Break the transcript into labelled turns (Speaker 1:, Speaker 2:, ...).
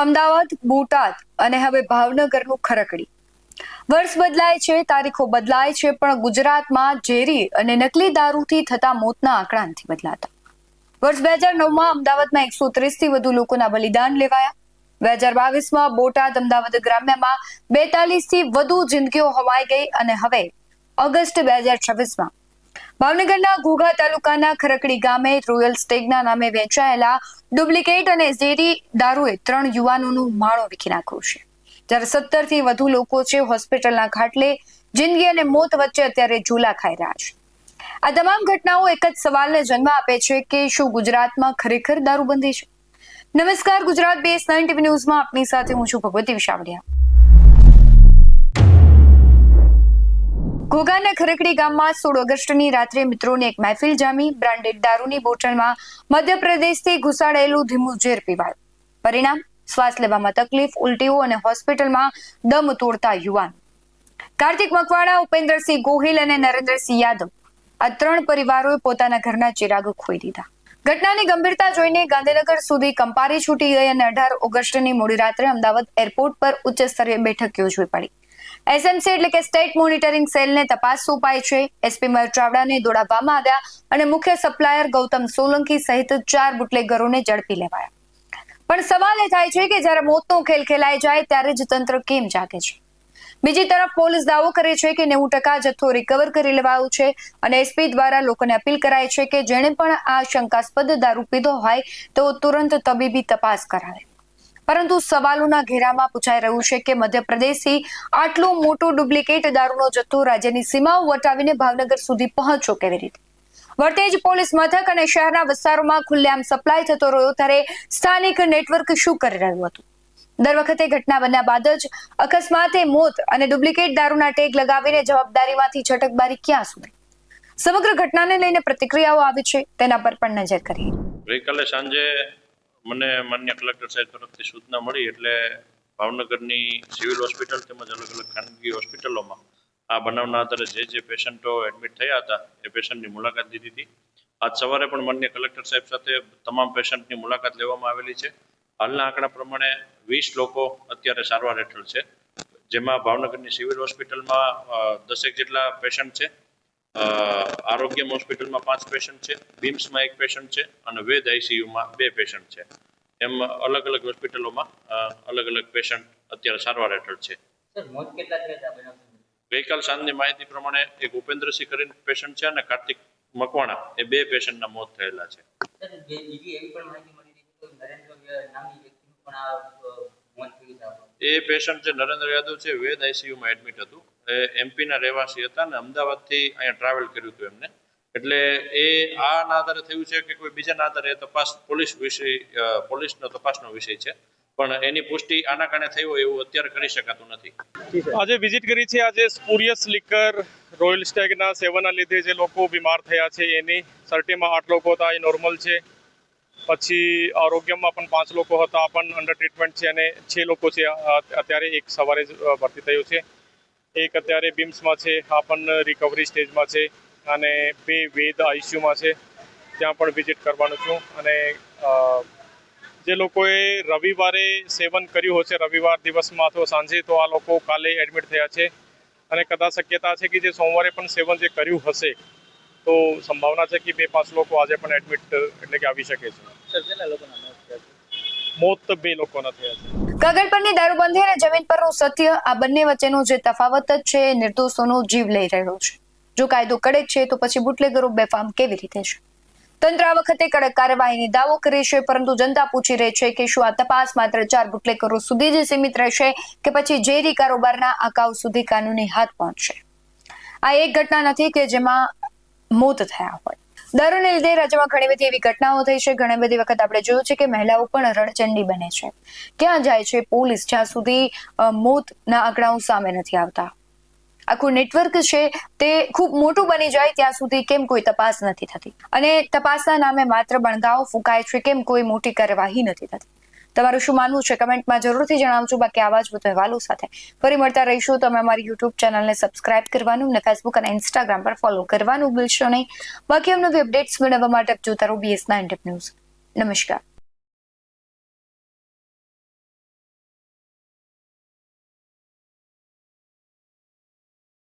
Speaker 1: અમદાવાદ, બોટાદ અને હવે ભાવનગરનું ખરકડી. વર્ષ બદલાય છે, તારીખો બદલાય છે, પણ ગુજરાતમાં ઝેરી અને નકલી દારૂથી થતા મોતના આંકડા નથી બદલાતા. વર્ષ 2009માં અમદાવાદમાં 130થી વધુ લોકોના બલિદાન લેવાયા. 2022માં બોટાદ, અમદાવાદ ગ્રામ્યમાં 42થી વધુ જિંદગીઓ હવાઈ ગઈ અને હવે ઓગસ્ટ 2026માં ભાવનગરના ઘોઘા તાલુકાના ખરકડી ગામે રોયલ સ્ટેગના નામે વેચાયેલા ડુપ્લિકેટ અને ઝેરી દારૂએ 3 યુવાનોનું માળો વીખી નાખ્યું છે. જ્યારે 17થી વધુ લોકો છે હોસ્પિટલના ખાટલે. જિંદગી અને મોત વચ્ચે અત્યારે ઝૂલા ખાઈ રહ્યા છે. આ તમામ ઘટનાઓ એક જ સવાલને જન્મ આપે છે કે શું ગુજરાતમાં ખરેખર દારૂબંધી છે? નમસ્કાર, ગુજરાત BS9 TV ન્યૂઝમાં આપની સાથે હું છું ભગવતી વિશાવડિયા. ઘોઘાના ખરકડી ગામમાં 16 ઓગસ્ટની રાત્રે મિત્રોની એક મહેફિલ જામી. બ્રાન્ડેડ દારૂની બોટલમાં મધ્યપ્રદેશથી ઘુસાડેલું ધીમું ઝેર પીવાયું. પરિણામ શ્વાસ લેવામાં તકલીફ, ઉલટીઓ અને હોસ્પિટલમાં દમ તોડતા યુવાન. કાર્તિક મકવાણા, ઉપેન્દ્રસિંહ ગોહિલ અને નરેન્દ્રસિંહ યાદવ, આ 3 પરિવારોએ પોતાના ઘરના ચિરાગ ખોઈ દીધા. ઘટનાની ગંભીરતા જોઈને ગાંધીનગર સુધી કંપારી છૂટી ગઈ અને 18 ઓગસ્ટની મોડી રાત્રે અમદાવાદ એરપોર્ટ પર ઉચ્ચ સ્તરીય બેઠક યોજવી પડી. SMC એટલે કે સ્ટેટ મોનિટરિંગ સેલને તપાસ સોંપાઈ છે. SP મયુર ચાવડાને દોડાવવામાં આવ્યા અને મુખ્ય સપ્લાયર ગૌતમ સોલંકી સહિત 4 બુટલેગરોને ઝડપી લેવાયા. પણ સવાલ એ થાય છે કે જ્યારે મોતનો ખેલ ખેલાઈ જાય ત્યારે જ તંત્ર કેમ જાગે છે? બીજી તરફ પોલીસ દાવો કરે છે કે 90% જથ્થો રિકવર કરી લેવાયો છે અને SP દ્વારા લોકોને અપીલ કરાય છે કે જેણે પણ આ શંકાસ્પદ દારૂ પીધો હોય તેઓ તુરંત તબીબી તપાસ કરાવે. પરંતુ સવાલોના ઘેરામાં પૂછાઈ રહ્યું છે કે મધ્યપ્રદેશથી આટલો મોટો ડુપ્લિકેટ દારૂનો જથ્થો રાજ્યની સીમાઓ વટાવીને ભાવનગર સુધી પહોંચ્યો કેવી રીતે? વરતેજ પોલીસ મથક અને શહેરના વિસ્તારોમાં ખુલ્લેઆમ સપ્લાય થતો રહ્યો ત્યારે સ્થાનિક નેટવર્ક શું કરી રહ્યું હતું? દર વખતે ઘટના બન્યા બાદ જ અકસ્માતે મોત અને ડુપ્લિકેટ દારૂના ટેગ લગાવીને જવાબદારીમાંથી છટકબારી ક્યાં સુધી? સમગ્ર ઘટનાને લઈને પ્રતિક્રિયાઓ આવી છે, તેના પર પણ નજર કરીએ.
Speaker 2: ગઈકાલે સાંજે મને માન્ય કલેક્ટર સાહેબ તરફથી સૂચના મળી એટલે ભાવનગરની સિવિલ હોસ્પિટલ તેમજ અલગ અલગ ખાનગી હોસ્પિટલોમાં આ બનાવના આધારે જે પેશન્ટો એડમિટ થયા હતા એ પેશન્ટની મુલાકાત લીધી હતી. આજ સવારે પણ માન્ય કલેક્ટર સાહેબ સાથે તમામ પેશન્ટની મુલાકાત લેવામાં આવેલી છે. હાલના આંકડા પ્રમાણે 20 લોકો અત્યારે સારવાર હેઠળ છે, જેમાં ભાવનગરની સિવિલ હોસ્પિટલમાં 10 જેટલા પેશન્ટ છે, આરોગ્યમ હોસ્પિટલમાં 5 પેશન્ટ છે, બીમ્સમાં 1 પેશન્ટ છે અને વેદ ICUમાં 2 પેશન્ટ છે. એમ અલગ અલગ હોસ્પિટલોમાં અલગ અલગ પેશન્ટ અત્યારે સારવાર હેઠળ છે. ગઈકાલ સાંજની માહિતી પ્રમાણે એક ઉપેન્દ્રસિંહ કરીને પેશન્ટ છે અને કાર્તિક મકવાણા એ 2 પેશન્ટના મોત થયેલા છે. એ પેશન્ટ જે નરેન્દ્ર યાદવ છે વેદ ICUમાં એડમિટ હતું. એ MP ના રહેવાસી હતા અને અમદાવાદથી અહીંયા ટ્રાવેલ કર્યું હતું એમને. એટલે એ આના આધારે થયું છે કે કોઈ બીજાના આધારે તપાસ પોલીસનો તપાસનો વિષય છે, પણ એની પુષ્ટિ આના કારણે થઈ હોય એવું અત્યારે કરી શકાતું નથી.
Speaker 3: આજે વિઝિટ કરી છે. આજે સ્પુરિયસ લિકર રોયલ સ્ટેગના સેવનના લીધે જે લોકો બીમાર થયા છે એની 30માં 8 લોકો હતા, એ નોર્મલ છે. પછી આરોગ્યમાં પણ 5 લોકો હતા, પણ અંડર ટ્રીટમેન્ટ છે અને 6 લોકો છે અત્યારે. એક સવારે ભરતી થયું છે, એક અત્યારે બીમ્સમાં છે, આ પણ રિકવરી સ્ટેજમાં છે અને 2 વેદ ICUમાં છે, ત્યાં પણ વિઝિટ કરવાનું છું. અને જે લોકોએ રવિવારે સેવન કર્યું હશે રવિવાર દિવસમાં અથવા સાંજે, તો આ લોકો કાલે એડમિટ થયા છે અને કદાચ શક્યતા છે કે જે સોમવારે પણ સેવન જે કર્યું હશે તો સંભાવના છે કે 2-5 લોકો આજે પણ એડમિટ એટલે કે આવી શકે છે. મોત 2 લોકોના થયા છે.
Speaker 1: કાગળ પરની દારૂબંધી અને જમીન પરનું સત્ય, આ બંને વચ્ચેનો જે તફાવત જ છે એ નિર્દોષોનો જીવ લઈ રહ્યો છે. જો કાયદો કડક છે તો પછી બુટલેગરો બેફામ કેવી રીતે છે? તંત્ર આ વખતે કડક કાર્યવાહીની દાવો કરે છે, પરંતુ જનતા પૂછી રહી છે કે શું આ તપાસ માત્ર 4 બુટલેગરો સુધી જ સીમિત રહેશે કે પછી ઝેરી કારોબારના આકાઓ સુધી કાનૂની હાથ પહોંચશે? આ એક ઘટના નથી કે જેમાં મોત થયા હોય. દારૂને લીધે રાજ્યમાં ઘણી બધી એવી ઘટનાઓ થઈ છે. ઘણી બધી વખત આપણે જોયું છે કે મહિલાઓ પણ રણચંડી બને છે. ક્યાં જાય છે પોલીસ જ્યાં સુધી મોતના આંકડાઓ સામે નથી આવતા? આખું નેટવર્ક છે તે ખૂબ મોટું બની જાય ત્યાં સુધી કેમ કોઈ તપાસ નથી થતી? અને તપાસના નામે માત્ર બણગાઓ ફૂંકાય છે, કેમ કોઈ મોટી કાર્યવાહી નથી થતી? તમારું શું માનવું છે કમેન્ટમાં જરૂરથી જણાવજો. બાકી આવા જ વધુ અહેવાલો સાથે ફરી મળતા રહીશું. તમે અમારી YouTube ચેનલને સબસ્ક્રાઇબ કરવાનું અને Facebook અને Instagram પર ફોલો કરવાનું ભૂલશો નહીં. બાકી નવી અપડેટ્સ મેળવવા માટે જોતા રહો BS9 ન્યૂઝ. નમસ્કાર.